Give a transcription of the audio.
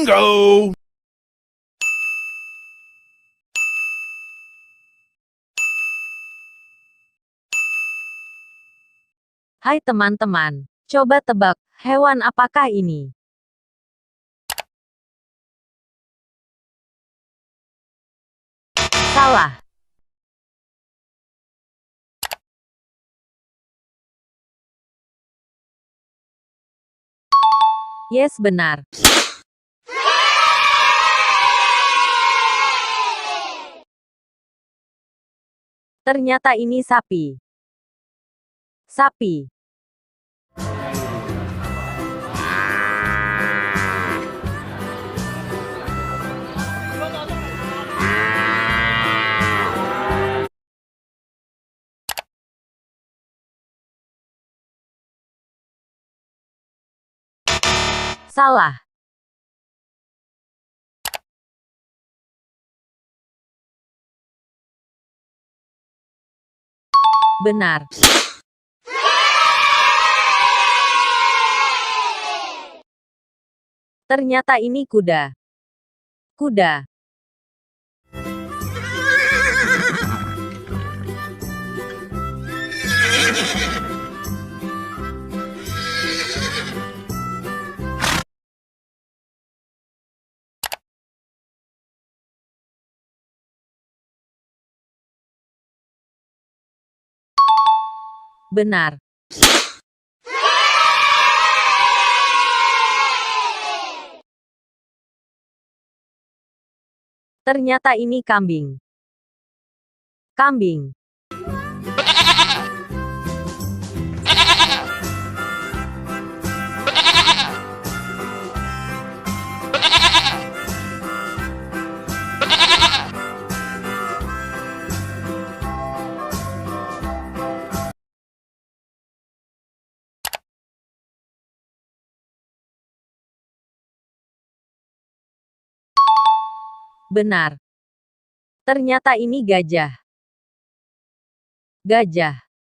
Bingo! Hai teman-teman, coba tebak, hewan apakah ini? Salah. Yes, benar. Ternyata ini sapi. Sapi. Salah. Benar. Ternyata ini kuda. Kuda. Benar. Ternyata ini kambing. Kambing. Benar. Ternyata ini gajah. Gajah.